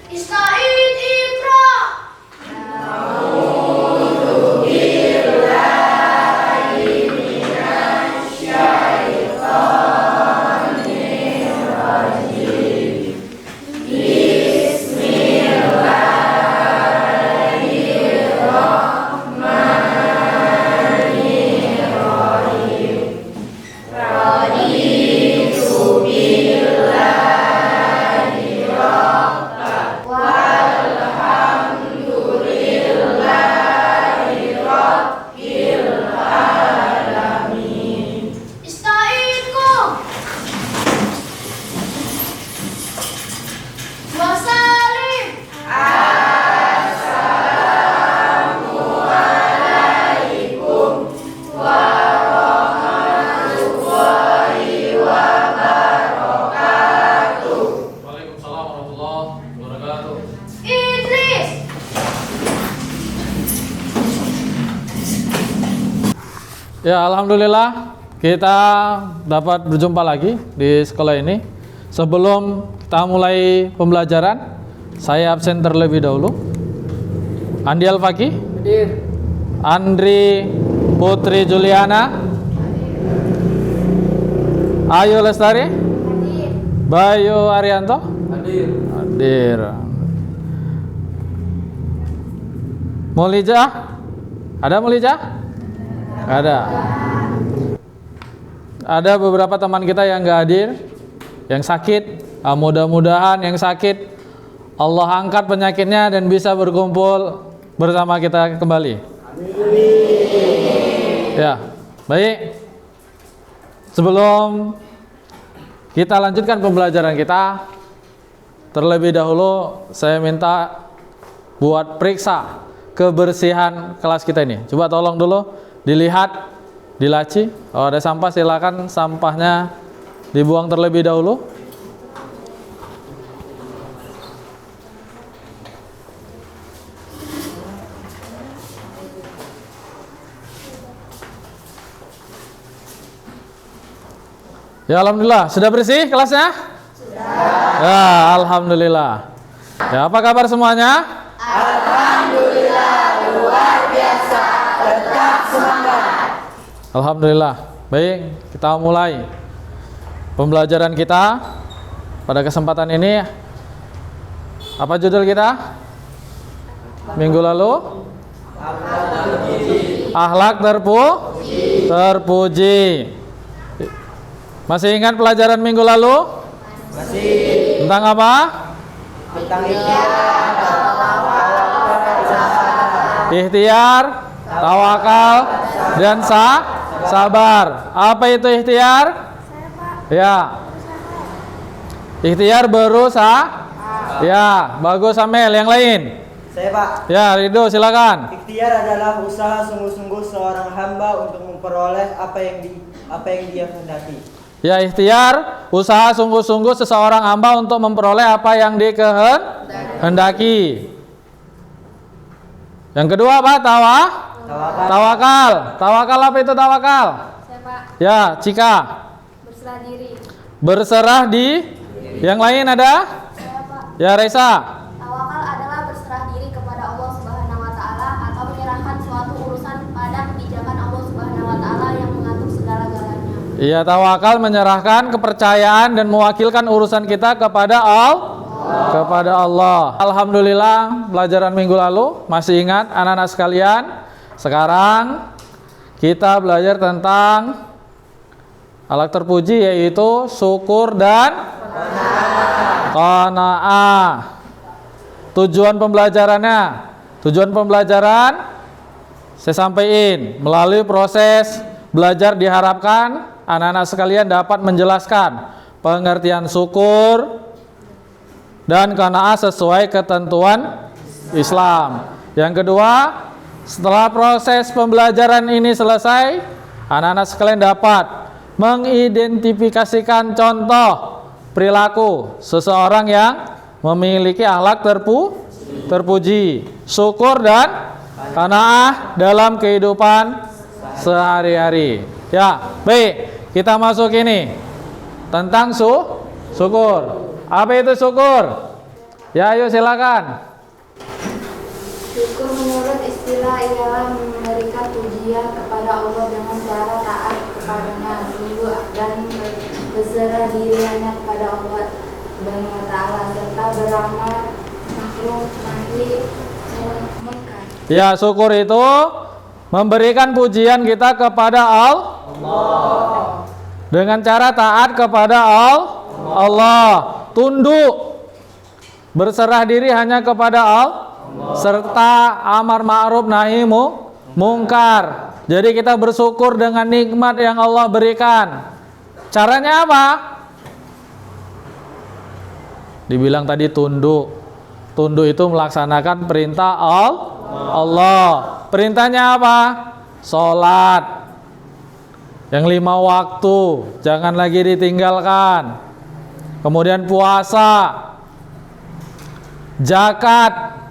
Ista'id Iqra. Ista'id Qum. Wa salim. Waalaikumsalam warahmatullahi wabarakatuh. Idris. Ya, alhamdulillah kita dapat berjumpa lagi di sekolah ini. Sebelum kita mulai pembelajaran, saya absen terlebih dahulu. Andi Al-Faqih, Andri Putri Juliana, Ayu Lestari, Bayu Arianto, Hadir. Mulija, ada Mulija? Ada. Ada beberapa teman kita yang nggak hadir, yang sakit. Mudah-mudahan yang sakit Allah angkat penyakitnya dan bisa berkumpul bersama kita kembali. Ya, baik. Sebelum kita lanjutkan pembelajaran kita, terlebih dahulu saya minta buat periksa kebersihan kelas kita ini. Coba tolong dulu dilihat di laci. Kalau ada sampah silakan sampahnya dibuang terlebih dahulu. Ya, alhamdulillah. Sudah bersih kelasnya? Sudah. Ya, alhamdulillah. Ya, apa kabar semuanya? Alhamdulillah, luar biasa. Tetap semangat. Alhamdulillah. Baik, kita mulai pembelajaran kita pada kesempatan ini. Apa judul kita? Minggu lalu? Akhlak terpuji. Masih ingat pelajaran minggu lalu? Masih. Tentang apa? Tentang Ikhtiar, tawakal, dan sabar. Apa itu ikhtiar? Ya. Ikhtiar berusaha. Ya, bagus Amel. Yang lain? Saya Pak. Ya, Ridho silakan. Ikhtiar adalah usaha sungguh-sungguh seorang hamba untuk memperoleh apa yang dia kehendaki. Ya, ikhtiar, usaha sungguh-sungguh seseorang hamba untuk memperoleh apa yang dikehendaki. Yang kedua apa? Tawakal. Tawakal apa itu tawakal? Saya Pak, Ya, Cika. berserah diri. Berserah di. Yang lain ada? Saya Pak, Ya, Reza. tawakal adalah berserah diri kepada Allah Subhanahu wa taala atau menyerahkan suatu urusan pada kebijakan Allah Subhanahu wa taala yang mengatur segala-galanya. Iya, tawakal menyerahkan kepercayaan dan mewakilkan urusan kita kepada Allah. Alhamdulillah, pelajaran minggu lalu masih ingat anak-anak sekalian. Sekarang kita belajar tentang akhlak terpuji, yaitu syukur dan qanaah. Tujuan pembelajaran saya sampaikan melalui proses belajar diharapkan anak-anak sekalian dapat menjelaskan pengertian syukur dan qanaah sesuai ketentuan Islam. Yang kedua, setelah proses pembelajaran ini selesai, anak-anak sekalian dapat mengidentifikasikan contoh perilaku seseorang yang memiliki akhlak terpuji, syukur dan qanaah dalam kehidupan sehari-hari. Ya, baik, kita masuk ini tentang syukur. Apa itu syukur? Ya, ayo silakan. Syukur menurut istilah ialah memberikan pujian kepada Allah dengan cara taat kepadanya dulu dan berserah diri hanya kepada Allah Subhanahu wa taala serta beramal makruh nahi munkar. Ya, syukur itu memberikan pujian kita kepada Allah dengan cara taat kepada Allah, tunduk, berserah diri hanya kepada Allah, serta amar ma'ruf nahi mungkar. Jadi kita bersyukur dengan nikmat yang Allah berikan. Caranya apa? Dibilang tadi tunduk. Tunduk itu melaksanakan perintah Allah. Perintahnya apa? Sholat yang 5 waktu, jangan lagi ditinggalkan. Kemudian puasa, zakat,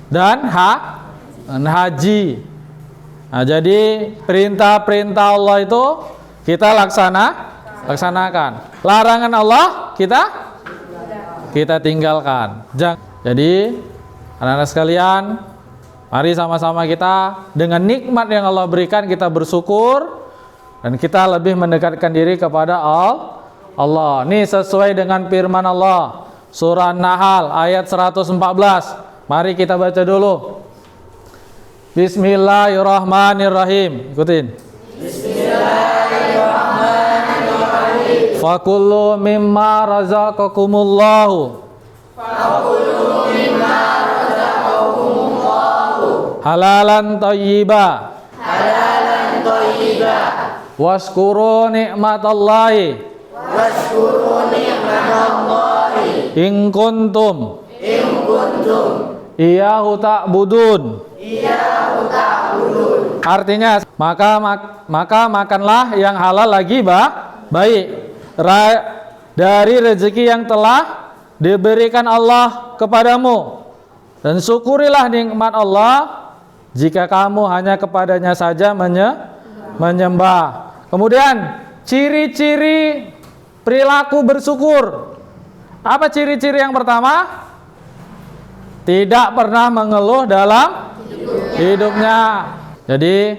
dan haji. Nah, jadi perintah-perintah Allah itu kita laksanakan. Larangan Allah kita tinggalkan. Jadi anak-anak sekalian, mari sama-sama kita dengan nikmat yang Allah berikan kita bersyukur dan kita lebih mendekatkan diri kepada Allah. Ini sesuai dengan firman Allah surah An-Nahl ayat 114. Mari kita baca dulu. Bismillahirrahmanirrahim. Ikutin. Bismillahirrahmanirrahim. Fakullu mimma razaqakumullahu. Halalan thayyiba. Waskuru ni'matallahi. In kuntum. Iyahu ta'budun. Artinya maka makanlah yang halal lagi baik dari rezeki yang telah diberikan Allah kepadamu, dan syukurilah nikmat Allah jika kamu hanya kepadanya saja menyembah. Kemudian ciri-ciri perilaku bersyukur. Apa ciri-ciri yang pertama? Tidak pernah mengeluh dalam hidupnya. Jadi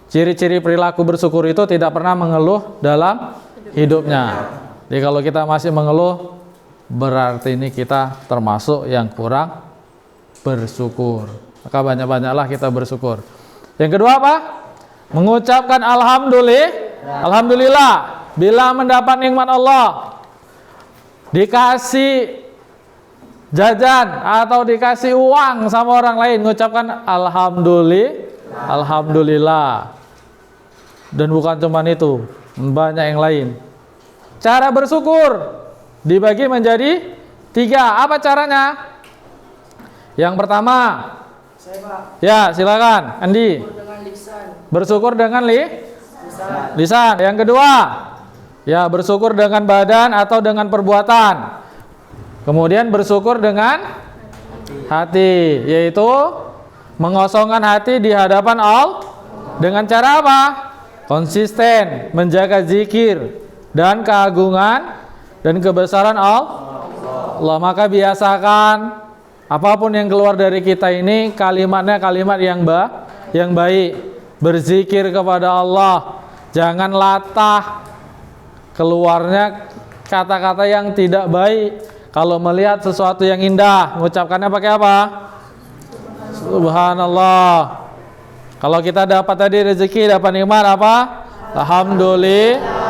ciri-ciri perilaku bersyukur itu tidak pernah mengeluh dalam hidupnya. Jadi kalau kita masih mengeluh, berarti ini kita termasuk yang kurang bersyukur. Maka banyak-banyaklah kita bersyukur. Yang kedua apa? Mengucapkan alhamdulillah bila mendapat nikmat Allah. Dikasih jajan atau dikasih uang sama orang lain, mengucapkan alhamdulillah. Dan bukan cuma itu, banyak yang lain. Cara bersyukur dibagi menjadi 3. Apa caranya? Yang pertama, ya silakan Andi. Bersyukur dengan lisan. Yang kedua, ya bersyukur dengan badan atau dengan perbuatan. Kemudian bersyukur dengan hati, yaitu mengosongkan hati di hadapan Allah dengan cara apa? Konsisten menjaga zikir dan keagungan dan kebesaran Allah. Maka biasakan apapun yang keluar dari kita ini kalimatnya kalimat yang baik. Berzikir kepada Allah, jangan latah keluarnya kata-kata yang tidak baik. Kalau melihat sesuatu yang indah, mengucapkannya pakai apa? Subhanallah. Kalau kita dapat tadi rezeki, dapat nikmat apa?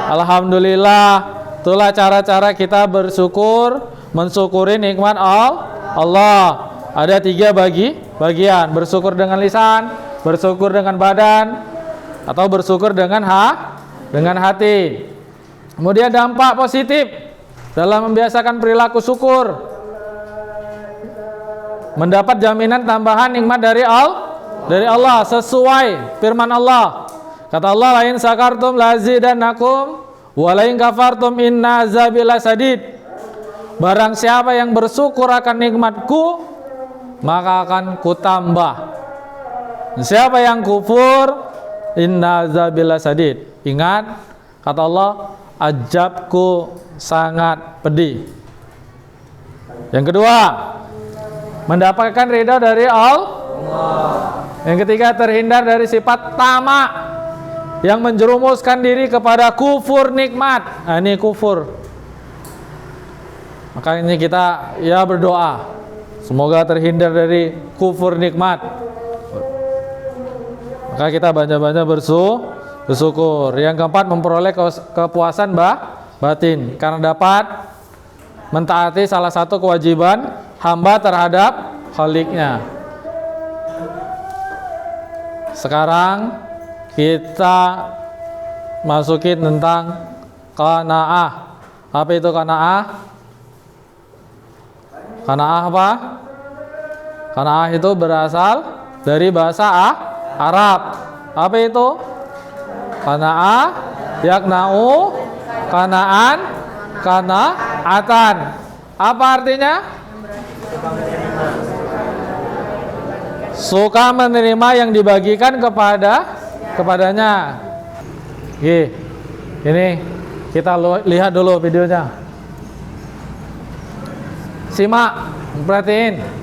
Alhamdulillah. Itulah cara-cara kita bersyukur, mensyukuri nikmat Allah. Ada 3 bagian. Bersyukur dengan lisan, bersyukur dengan badan, atau bersyukur dengan hati. Kemudian dampak positif dalam membiasakan perilaku syukur, mendapat jaminan tambahan nikmat dari Allah sesuai firman Allah. Kata Allah, "Lain sakartum lazidannakum wa lain kafartum inna azabi lasadid." Barang siapa yang bersyukur akan nikmatku, maka akan kutambah. Siapa yang kufur, inna azabi lasadid. Ingat, kata Allah, azabku sangat pedih. Yang kedua, mendapatkan ridha dari Allah. Yang ketiga, terhindar dari sifat tamak yang menjerumuskan diri kepada kufur nikmat. Nah, ini kufur. Makanya kita ya berdoa, semoga terhindar dari kufur nikmat. Maka kita banyak-banyak bersyukur. Yang keempat, memperoleh kepuasan batin karena dapat mentaati salah satu kewajiban hamba terhadap Khaliknya. Sekarang kita masukin tentang qanaah. Apa itu qanaah? Qanaah apa? Qanaah itu berasal dari bahasa Arab. Apa itu? Qanaah, yakna'u, qana'an, qana'atan. Apa artinya? Suka menerima yang dibagikan kepadanya. Ini kita lihat dulu videonya. Simak, perhatiin.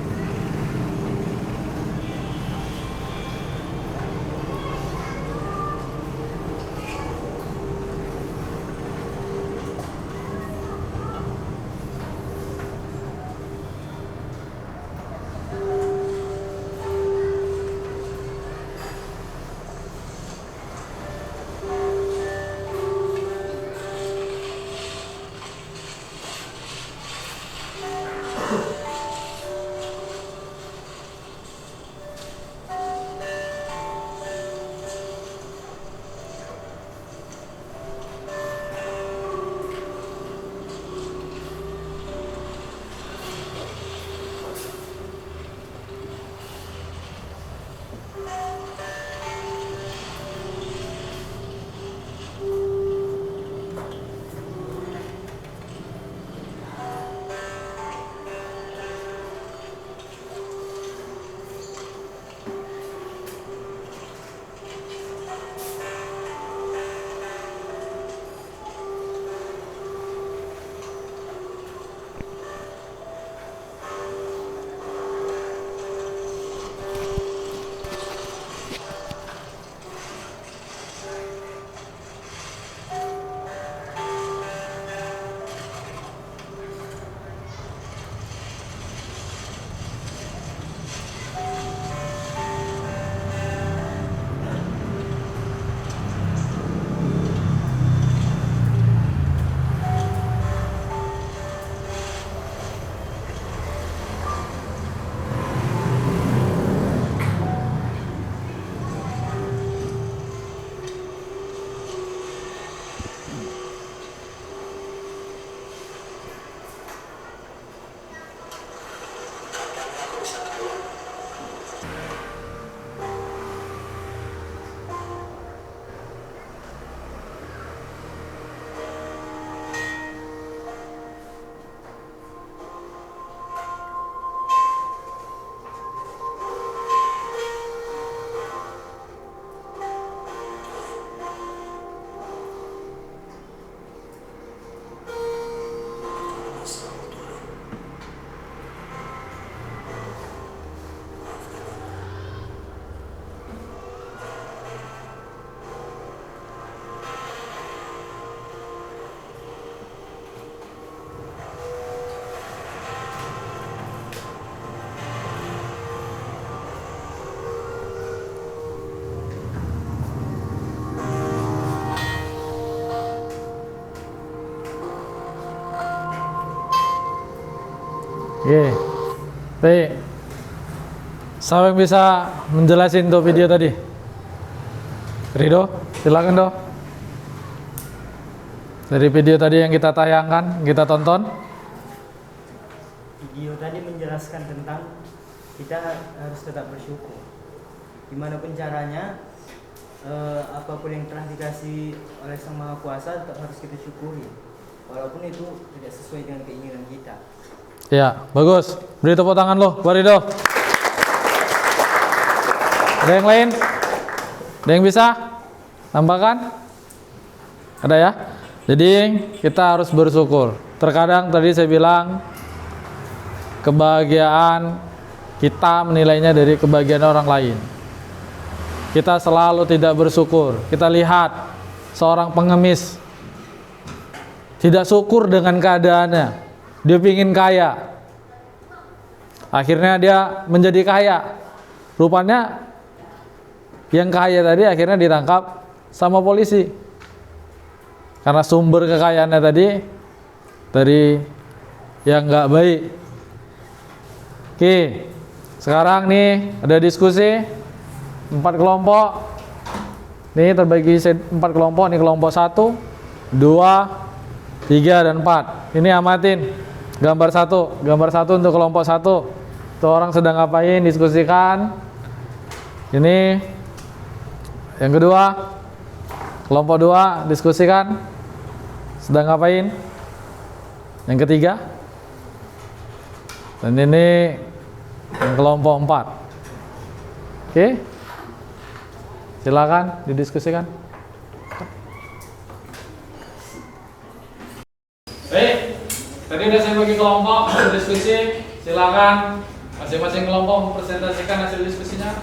Baik. Siapa yang bisa menjelasin tuh video tadi? Rido, silakan dong. Dari video tadi yang kita tayangkan, kita tonton. Video tadi menjelaskan tentang kita harus tetap bersyukur. Dimanapun caranya, apapun yang telah dikasih oleh Sang Maha Kuasa tetap harus kita syukuri, walaupun itu tidak sesuai dengan keinginan kita. Ya, bagus. Beri tepuk tangan lo, buat Rido. Ada yang lain? Ada yang bisa tambahkan? Ada ya? Jadi kita harus bersyukur. Terkadang tadi saya bilang kebahagiaan kita menilainya dari kebahagiaan orang lain. Kita selalu tidak bersyukur. Kita lihat seorang pengemis tidak syukur dengan keadaannya. Dia ingin kaya. Akhirnya dia menjadi kaya. Rupanya yang kaya tadi akhirnya ditangkap sama polisi. Karena sumber kekayaannya tadi dari yang nggak baik. Oke, sekarang nih ada diskusi 4 kelompok. Nih terbagi 4 kelompok. Nih kelompok 1, 2, 3, dan 4. Ini amatin gambar 1. Gambar 1 untuk kelompok 1. Tuh orang sedang ngapain, diskusikan. Ini yang kedua, kelompok 2 diskusikan, sedang ngapain. Yang ketiga, dan ini yang kelompok 4. Oke, silakan didiskusikan. Baik, tadi udah saya bagi kelompok berdiskusi. Silakan masing-masing kelompok mempresentasikan hasil diskusinya.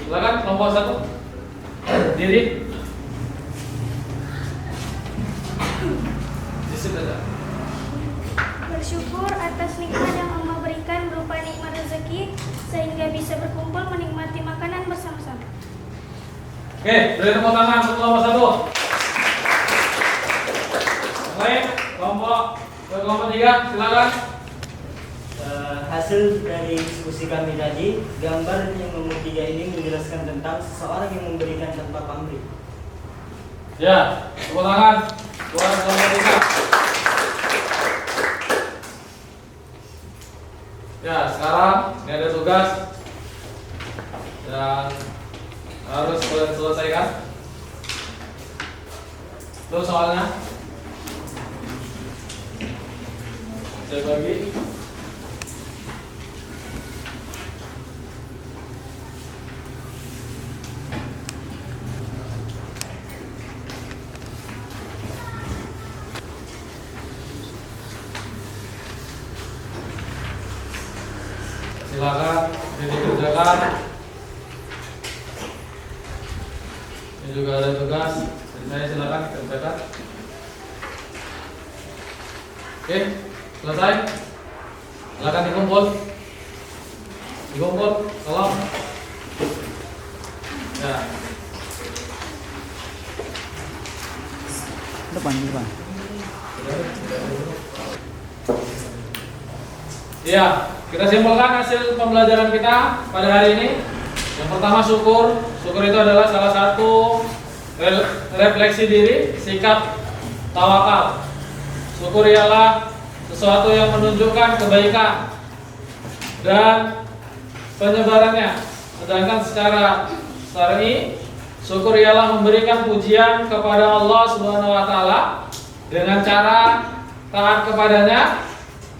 Silakan kelompok 1 diri. Di situ aja. Bersyukur atas nikmat yang Allah berikan berupa nikmat rezeki sehingga bisa berkumpul menikmati makanan bersama-sama. Oke, beri tepuk tangan untuk kelompok 1. Baik, kelompok 3, silakan. Hasil dari diskusi kami tadi, gambar yang nomor 3 ini menjelaskan tentang seseorang yang memberikan tanpa pamrih. Ya, tepuk tangan buat kelompok 3. Ya, sekarang ini ada tugas yang harus kalian selesaikan. Itu soalnya saya bagi. Silakan ini dikerjakan. Ini juga ada tugas. Jadi saya silakan dikerjakan. Oke, selesai. Silakan dikumpul. Tolong. Ya. Depan. Iya, kita simpulkan hasil pembelajaran kita pada hari ini. Yang pertama syukur. Syukur itu adalah salah satu refleksi diri, sikap tawakal. Syukur ialah sesuatu yang menunjukkan kebaikan dan penyebarannya. Sedangkan secara syar'i, syukur ialah memberikan pujian kepada Allah Subhanahu wa taala dengan cara taat kepadanya,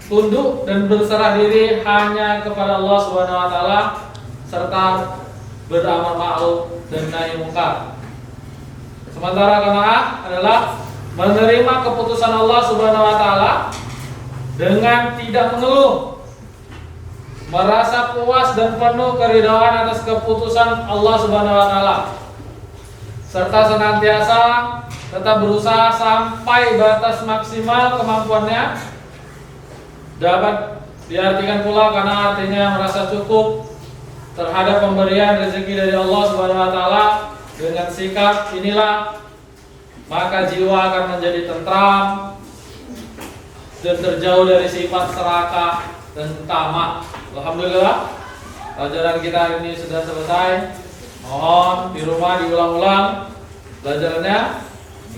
tunduk dan berserah diri hanya kepada Allah Subhanahu wa taala serta beramal ma'ruf dan nahi munkar. Sementara qanaah adalah menerima keputusan Allah Subhanahu wa taala dengan tidak mengeluh, merasa puas dan penuh keridhaan atas keputusan Allah Subhanahu wa taala, serta senantiasa tetap berusaha sampai batas maksimal kemampuannya. Dapat diartikan pula karena artinya merasa cukup terhadap pemberian rezeki dari Allah Subhanahu wa taala. Dengan sikap inilah maka jiwa akan menjadi tentram dan terjauh dari sifat serakah dan tamak. Alhamdulillah, pelajaran kita hari ini sudah selesai. Mohon di rumah diulang-ulang pelajarannya.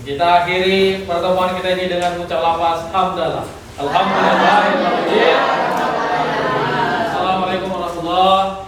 Kita akhiri pertemuan kita ini dengan mengucap lafaz hamdalah. Alhamdulillah. Assalamualaikum warahmatullahi wabarakatuh.